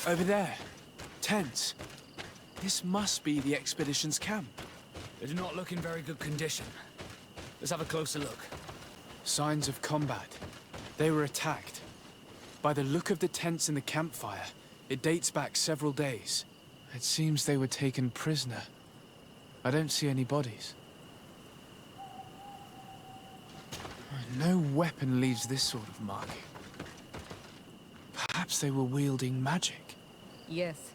Over there. Tents. This must be the expedition's camp. They do not look in very good condition. Let's have a closer look. Signs of combat. They were attacked. By the look of the tents and the campfire, it dates back several days. It seems they were taken prisoner. I don't see any bodies. No weapon leaves this sort of marking. Perhaps they were wielding magic. Yes.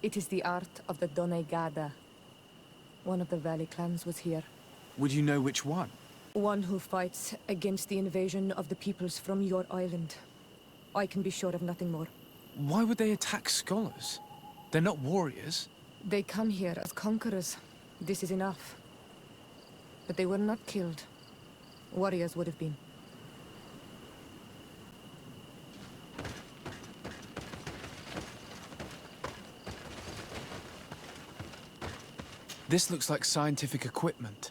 It is the art of the Donegada. One of the valley clans was here. Would you know which one? One who fights against the invasion of the peoples from your island. I can be sure of nothing more. Why would they attack scholars? They're not warriors. They come here as conquerors. This is enough. But they were not killed. Warriors would have been. This looks like scientific equipment.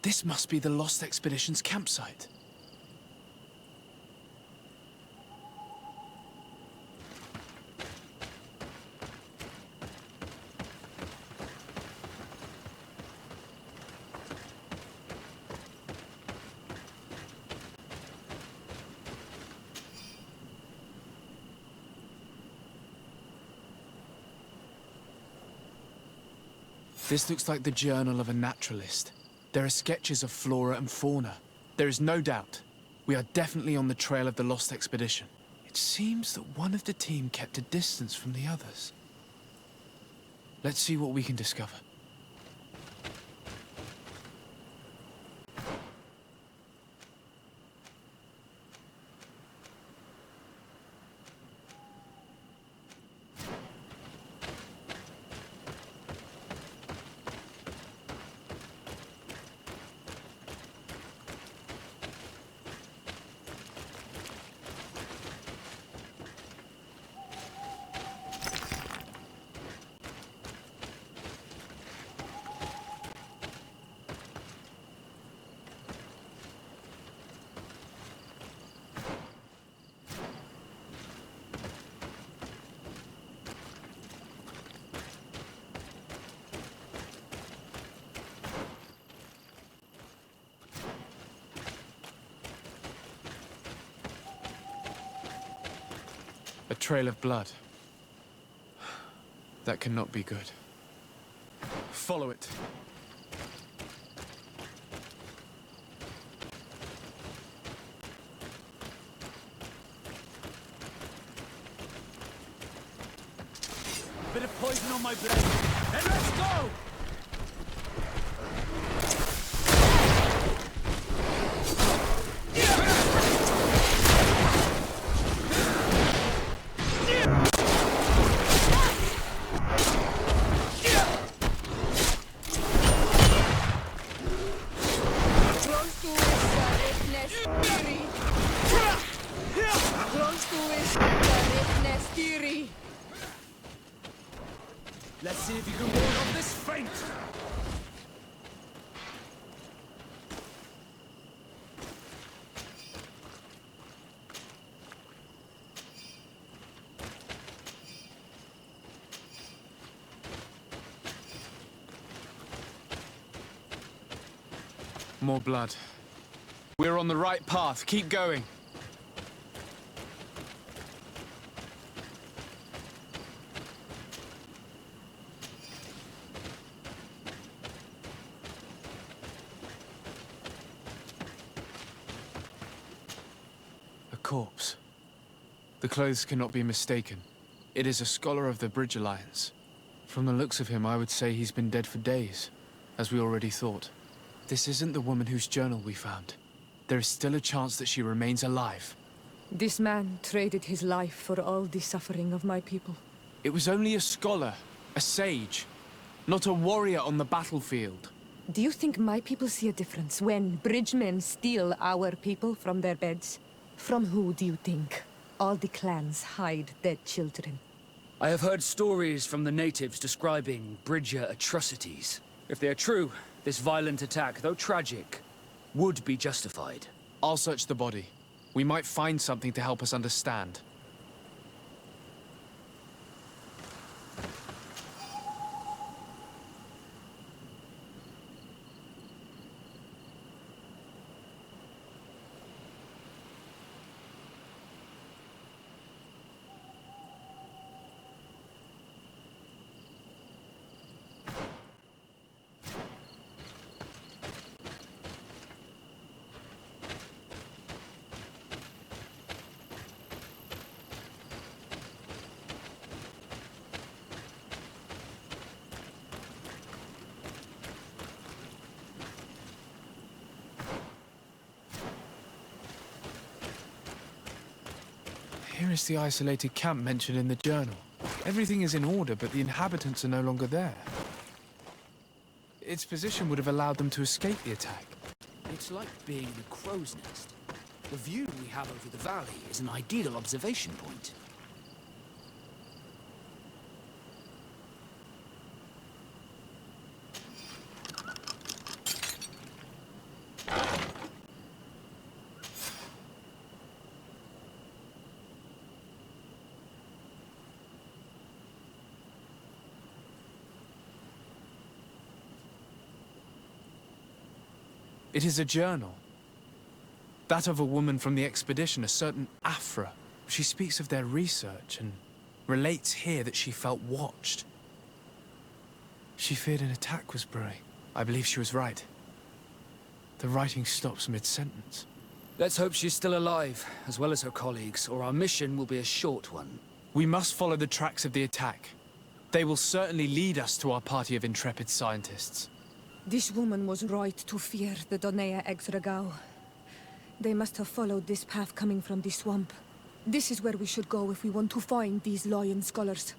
This must be the Lost Expedition's campsite. This looks like the journal of a naturalist. There are sketches of flora and fauna. There is no doubt. We are definitely on the trail of the Lost Expedition. It seems that one of the team kept a distance from the others. Let's see what we can discover. A trail of blood. That cannot be good. Follow it. Bit of poison on my blade. Then let's go! Let's see if you can ward off this feint! More blood. We're on the right path. Keep going. A corpse. The clothes cannot be mistaken. It is a scholar of the Bridge Alliance. From the looks of him, I would say he's been dead for days, as we already thought. This isn't the woman whose journal we found. There is still a chance that she remains alive. This man traded his life for all the suffering of my people. It was only a scholar, a sage, not a warrior on the battlefield. Do you think my people see a difference when bridgemen steal our people from their beds? From who do you think all the clans hide dead children? I have heard stories from the natives describing Bridger atrocities. If they are true, this violent attack, though tragic, would be justified. I'll search the body. We might find something to help us understand. Here is the isolated camp mentioned in the journal. Everything is in order, but the inhabitants are no longer there. Its position would have allowed them to escape the attack. It's like being in a crow's nest. The view we have over the valley is an ideal observation point. It is a journal. That of a woman from the expedition, a certain Afra. She speaks of their research and relates here that she felt watched. She feared an attack was brewing. I believe she was right. The writing stops mid-sentence. Let's hope she's still alive, as well as her colleagues, or our mission will be a short one. We must follow the tracks of the attack. They will certainly lead us to our party of intrepid scientists. This woman was right to fear the Donea Exregao. They must have followed this path coming from the swamp. This is where we should go if we want to find these lion scholars.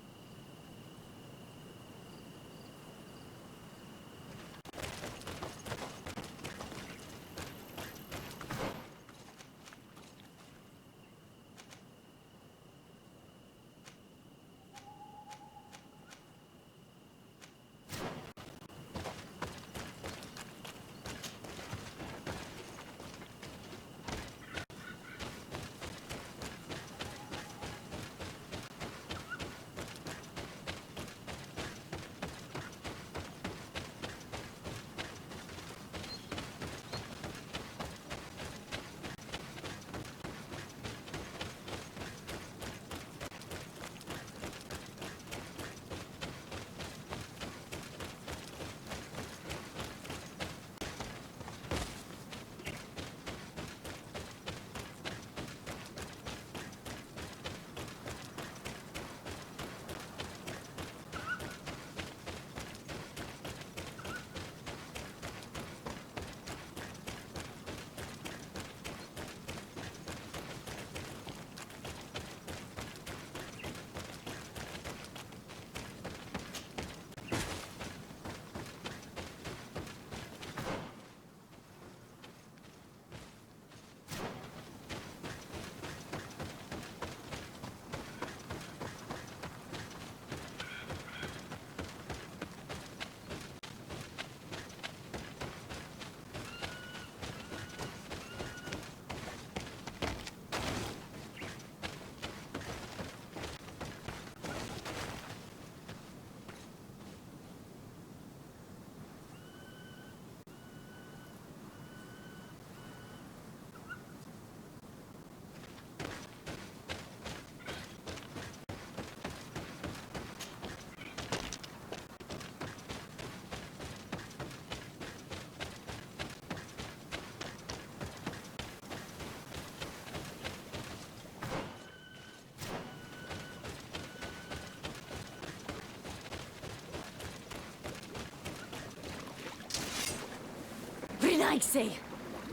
Say.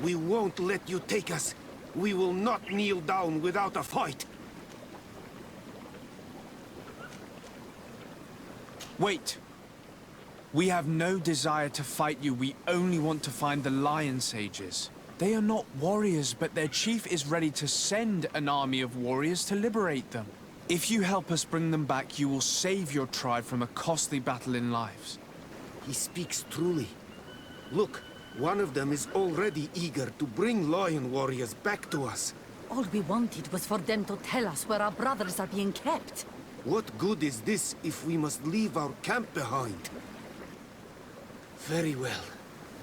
We won't let you take us. We will not kneel down without a fight. Wait! We have no desire to fight you. We only want to find the Lion Sages. They are not warriors, but their chief is ready to send an army of warriors to liberate them. If you help us bring them back, you will save your tribe from a costly battle in lives. He speaks truly. Look. One of them is already eager to bring lion warriors back to us. All we wanted was for them to tell us where our brothers are being kept. What good is this if we must leave our camp behind? Very well.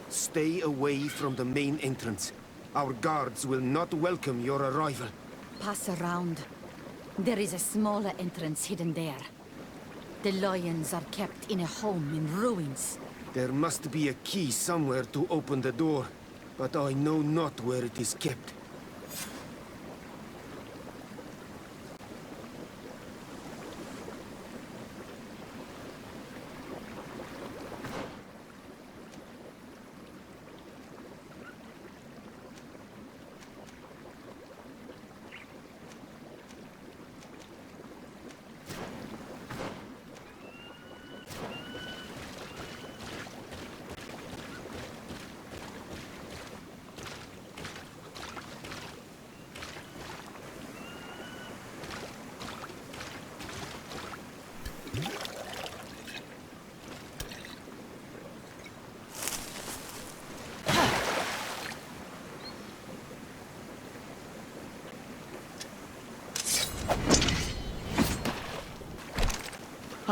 Stay away from the main entrance. Our guards will not welcome your arrival. Pass around. There is a smaller entrance hidden there. The lions are kept in a home in ruins. There must be a key somewhere to open the door, but I know not where it is kept.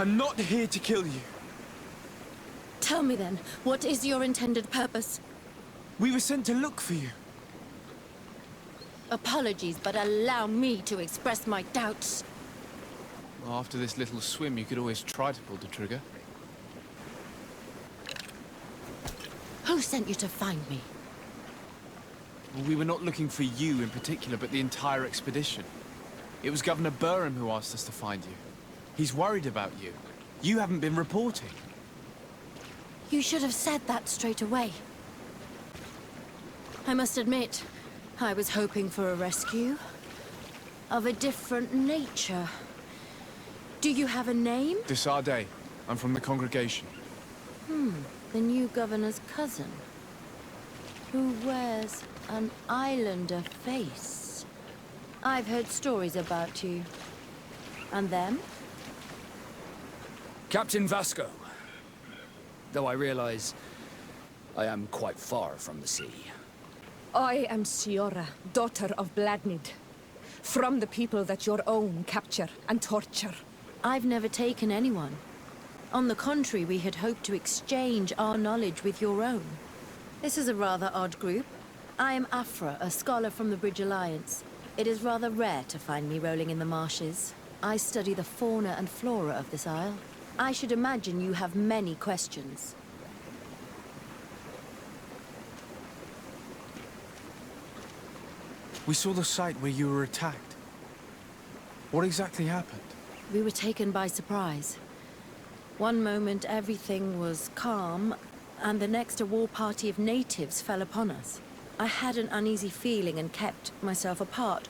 I'm not here to kill you. Tell me then, what is your intended purpose? We were sent to look for you. Apologies, but allow me to express my doubts. Well, after this little swim, you could always try to pull the trigger. Who sent you to find me? Well, we were not looking for you in particular, but the entire expedition. It was Governor Burham who asked us to find you. He's worried about you. You haven't been reporting. You should have said that straight away. I must admit, I was hoping for a rescue of a different nature. Do you have a name? Desarde. I'm from the congregation. The new governor's cousin, who wears an islander face. I've heard stories about you. And them? Captain Vasco. Though I realize I am quite far from the sea. I am Siora, daughter of Bladnid. From the people that your own capture and torture. I've never taken anyone. On the contrary, we had hoped to exchange our knowledge with your own. This is a rather odd group. I am Afra, a scholar from the Bridge Alliance. It is rather rare to find me rolling in the marshes. I study the fauna and flora of this isle. I should imagine you have many questions. We saw the site where you were attacked. What exactly happened? We were taken by surprise. One moment everything was calm, and the next a war party of natives fell upon us. I had an uneasy feeling and kept myself apart,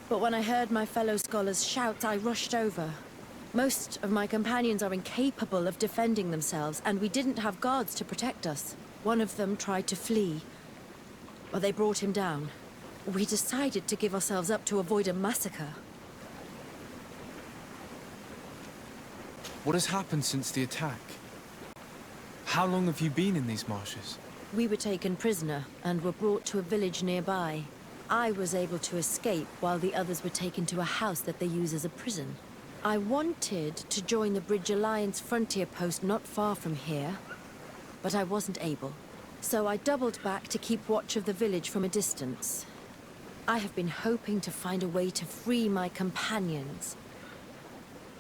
but when I heard my fellow scholars shout, I rushed over. Most of my companions are incapable of defending themselves, and we didn't have guards to protect us. One of them tried to flee, but they brought him down. We decided to give ourselves up to avoid a massacre. What has happened since the attack? How long have you been in these marshes? We were taken prisoner and were brought to a village nearby. I was able to escape while the others were taken to a house that they use as a prison. I wanted to join the Bridge Alliance frontier post not far from here, but I wasn't able. So I doubled back to keep watch of the village from a distance. I have been hoping to find a way to free my companions,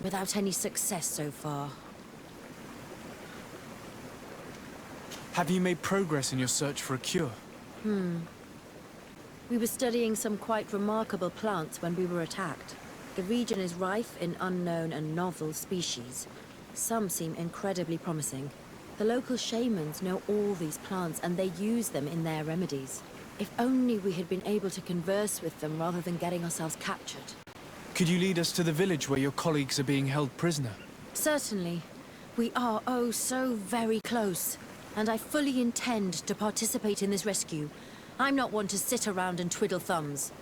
without any success so far. Have you made progress in your search for a cure? We were studying some quite remarkable plants when we were attacked. The region is rife in unknown and novel species. Some seem incredibly promising. The local shamans know all these plants and they use them in their remedies. If only we had been able to converse with them rather than getting ourselves captured. Could you lead us to the village where your colleagues are being held prisoner? Certainly. We are oh so very close. And I fully intend to participate in this rescue. I'm not one to sit around and twiddle thumbs.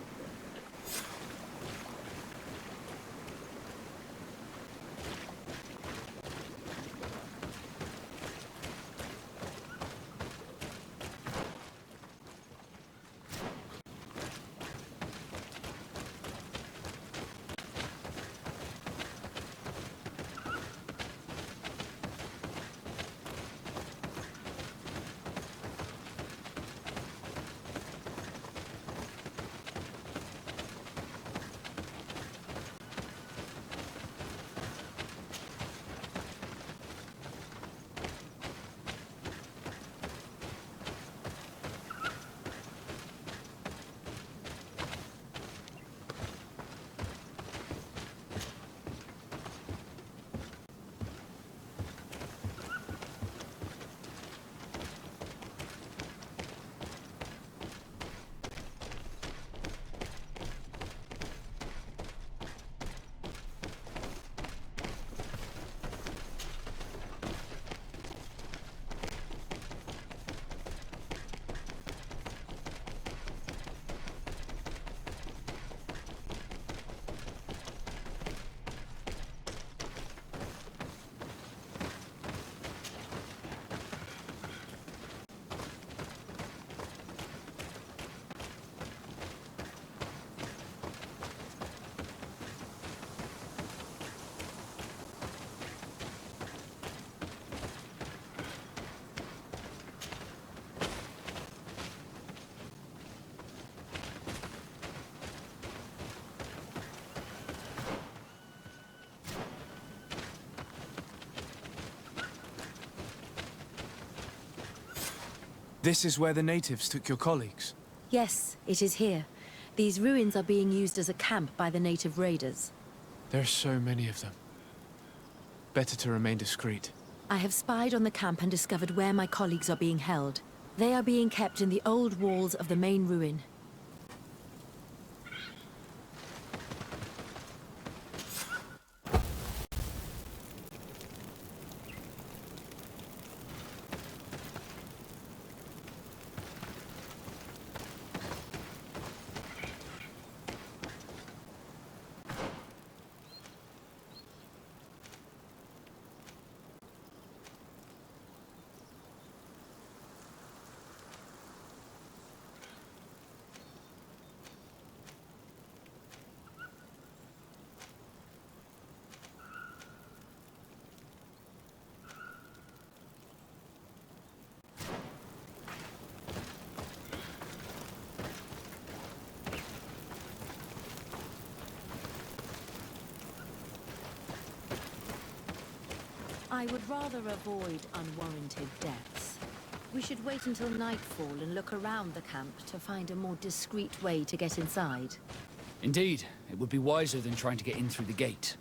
This is where the natives took your colleagues. Yes, it is here. These ruins are being used as a camp by the native raiders. There are so many of them. Better to remain discreet. I have spied on the camp and discovered where my colleagues are being held. They are being kept in the old walls of the main ruin. I would rather avoid unwarranted deaths. We should wait until nightfall and look around the camp to find a more discreet way to get inside. Indeed, it would be wiser than trying to get in through the gate.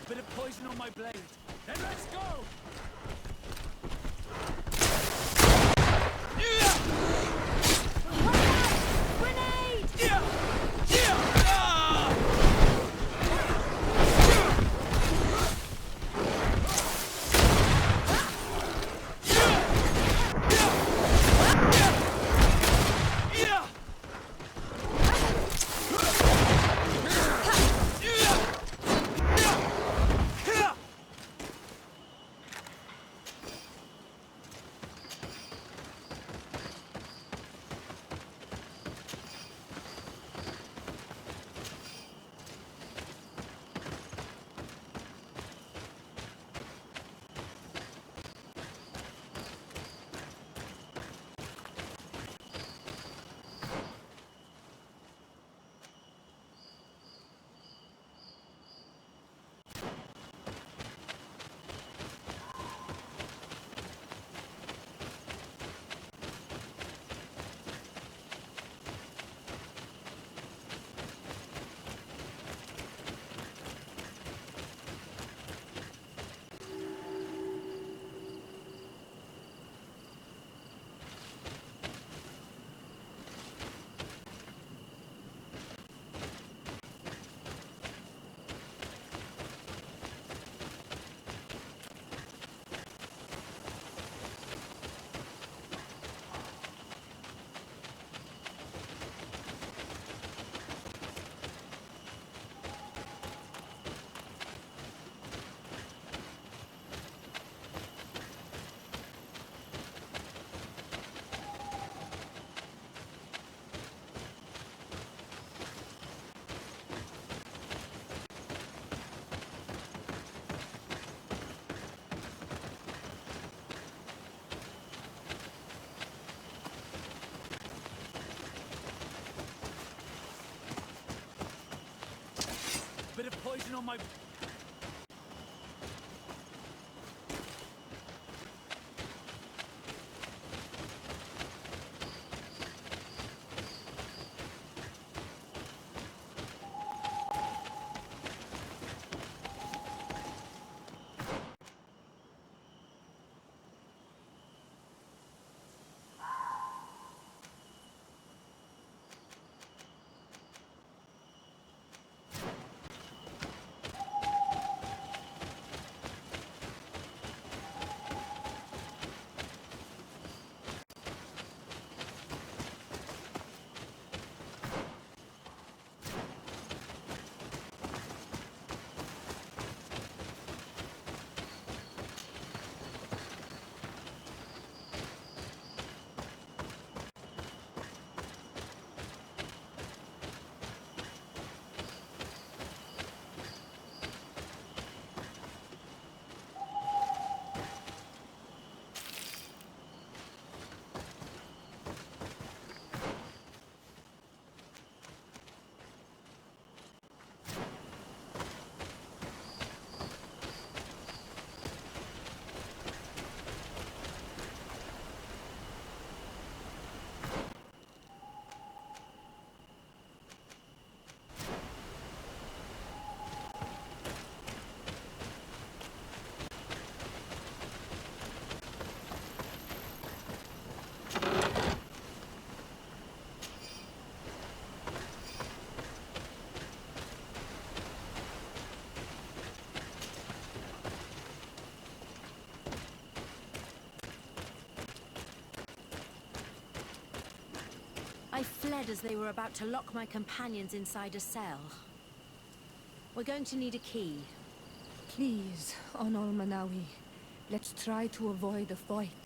Bit of poison on my blade. Then let's go! Bit of poison on my... fled as they were about to lock my companions inside a cell. We're going to need a key. Please, Onol Manawi, let's try to avoid a fight.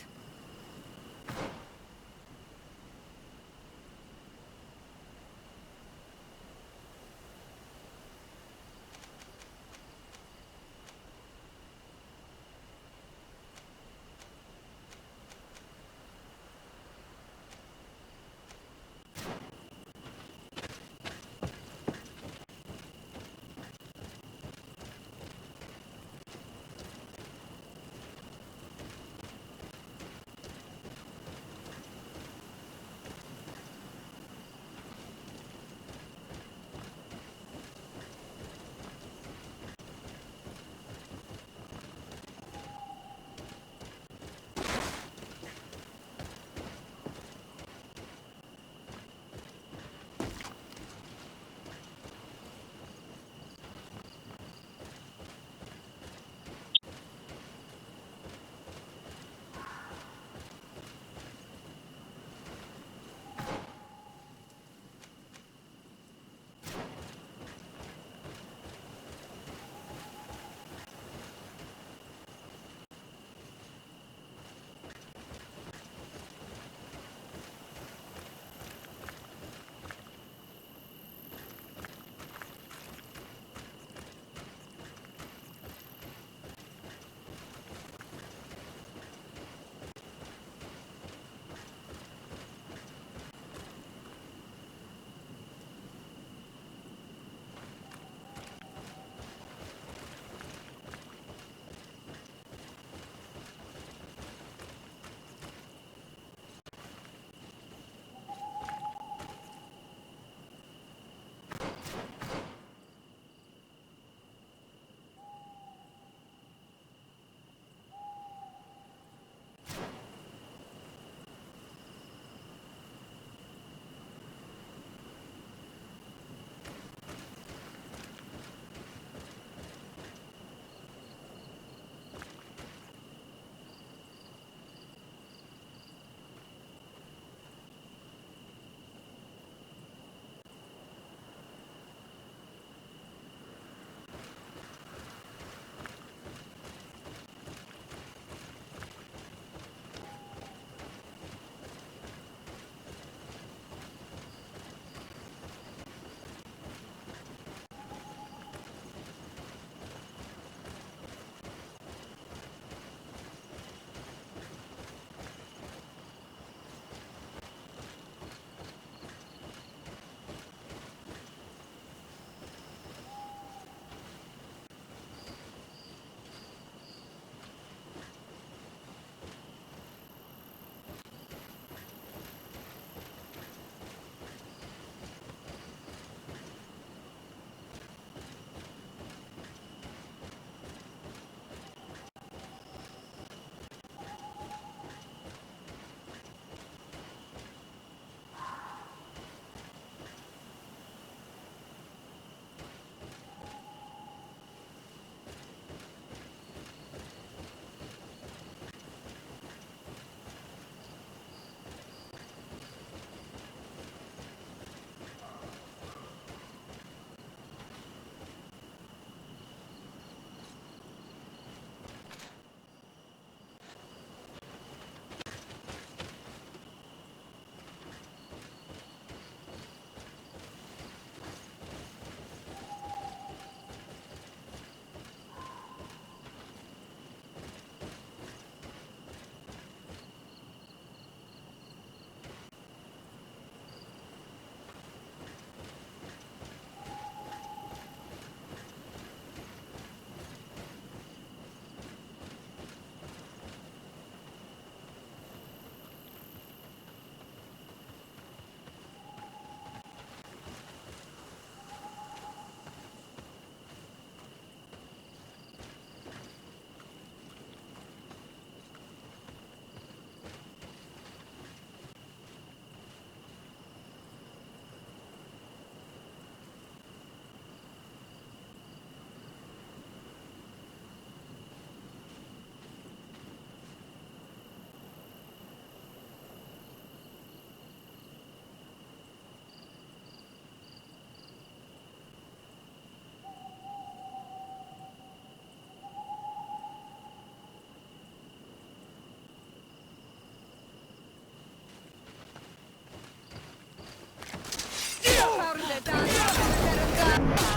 Grenade!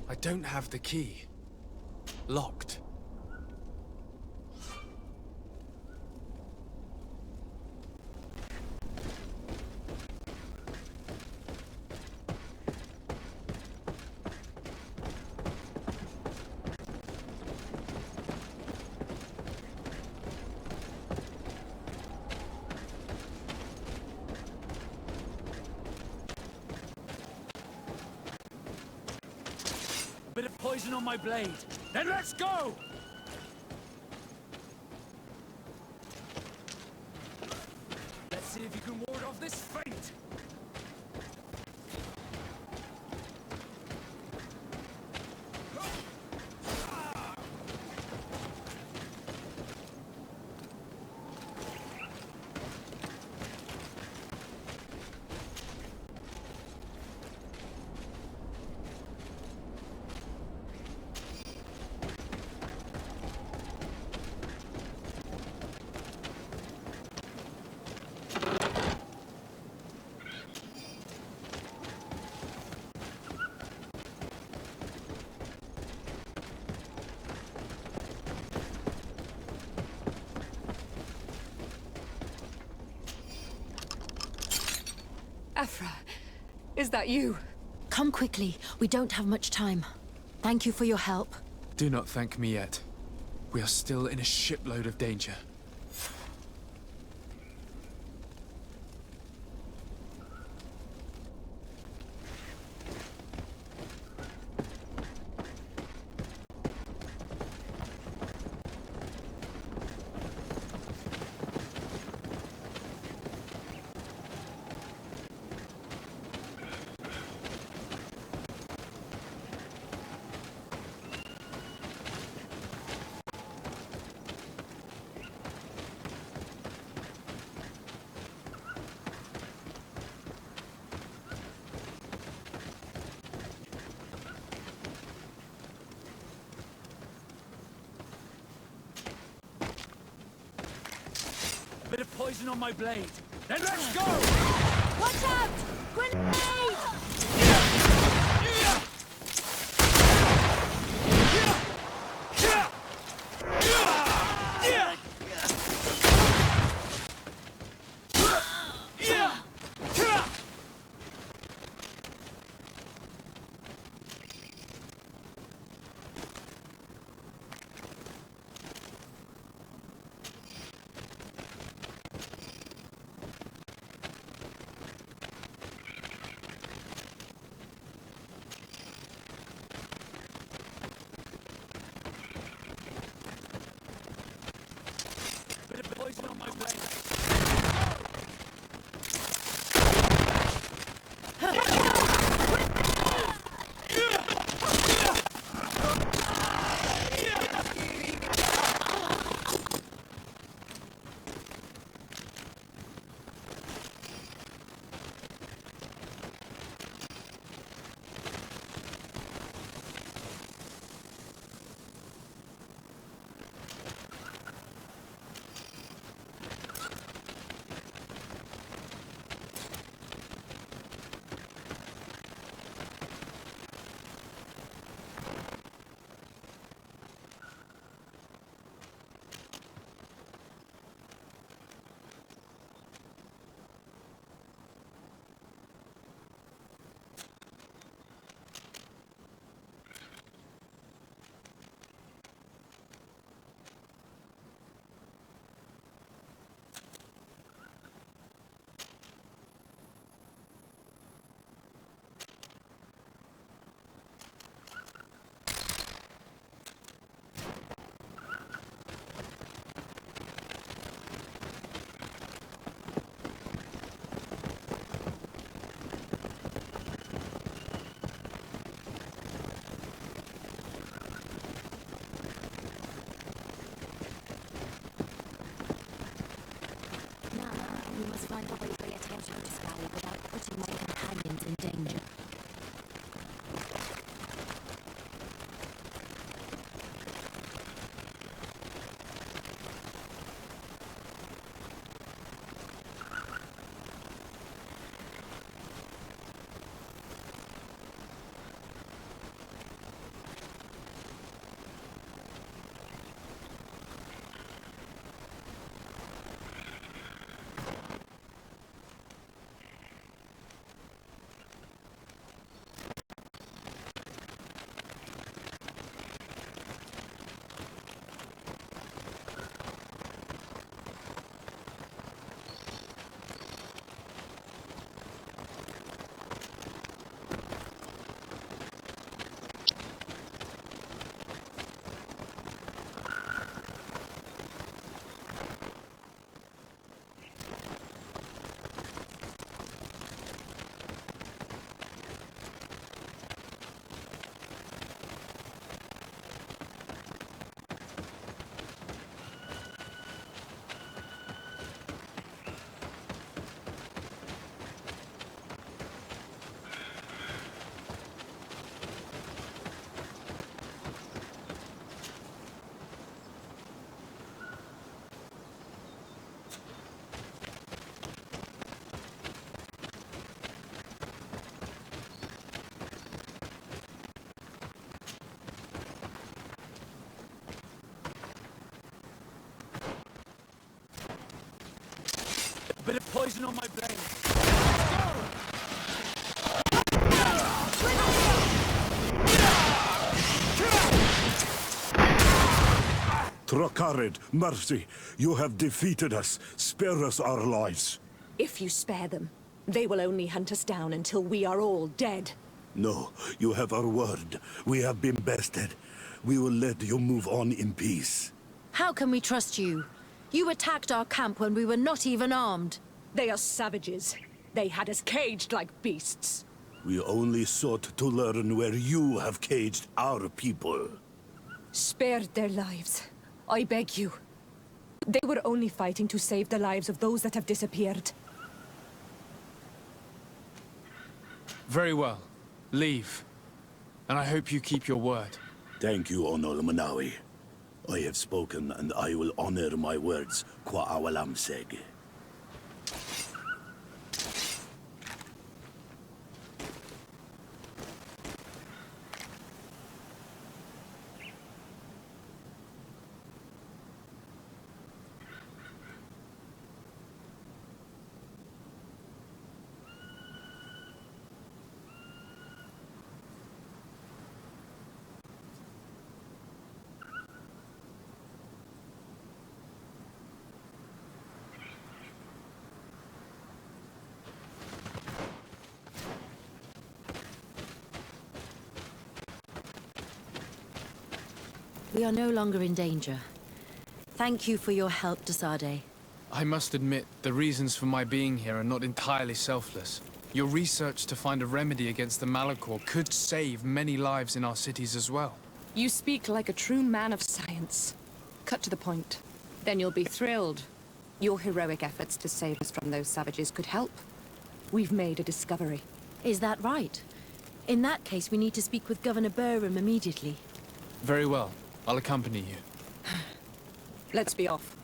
I don't have the key. Locked. Bit of poison on my blade. Then let's go! Let's see if you can ward off this fate. Afra, is that you? Come quickly. We don't have much time. Thank you for your help. Do not thank me yet. We are still in a shipload of danger. Bit of poison on my blade. Then let's go! Watch out! Grenade! poison on my blade. We must find a way to get out of this valley without putting my companions in danger. A bit of poison on my blade. Trakarid, mercy, you have defeated us. Spare us our lives. If you spare them, they will only hunt us down until we are all dead. No, you have our word. We have been bested. We will let you move on in peace. How can we trust you? You attacked our camp when we were not even armed. They are savages. They had us caged like beasts. We only sought to learn where you have caged our people. Spare their lives. I beg you. They were only fighting to save the lives of those that have disappeared. Very well. Leave. And I hope you keep your word. Thank you, Onol Manawi. I have spoken, and I will honor my words, Kwa awalamseg. We are no longer in danger. Thank you for your help, Desade. I must admit, the reasons for my being here are not entirely selfless. Your research to find a remedy against the Malachor could save many lives in our cities as well. You speak like a true man of science. Cut to the point. Then you'll be thrilled. Your heroic efforts to save us from those savages could help. We've made a discovery. Is that right? In that case, we need to speak with Governor Burham immediately. Very well. I'll accompany you. Let's be off.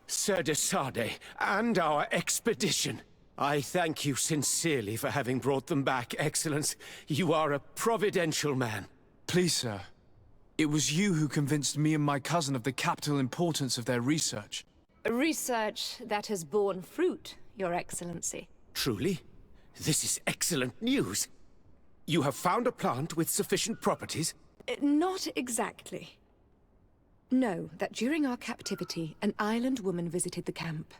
Sir de Sade, and our expedition. I thank you sincerely for having brought them back, Excellence. You are a providential man. Please, sir. It was you who convinced me and my cousin of the capital importance of their research. Research that has borne fruit, Your Excellency. Truly? This is excellent news. You have found a plant with sufficient properties? Not exactly. Know that during our captivity, an island woman visited the camp.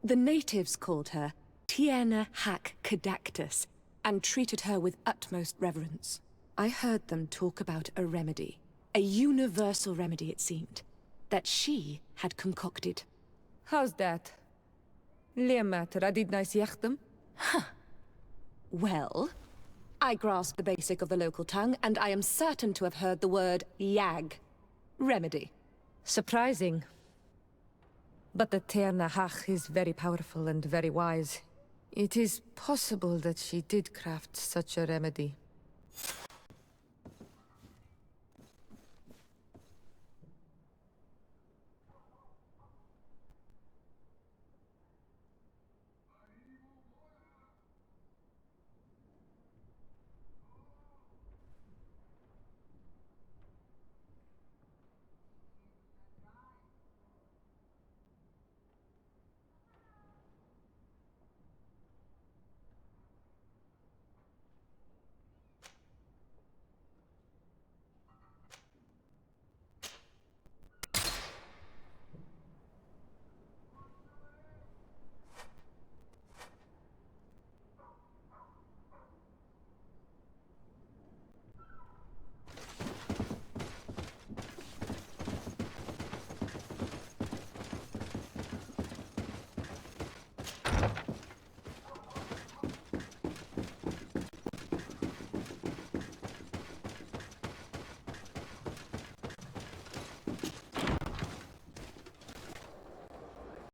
The natives called her Tiena Hac Cadactus and treated her with utmost reverence. I heard them talk about a remedy, a universal remedy it seemed, that she had concocted. How's that? Leamat radidnais yechtem? Well, I grasp the basic of the local tongue, and I am certain to have heard the word yag, remedy. Surprising. But the Terna Hach is very powerful and very wise. It is possible that she did craft such a remedy.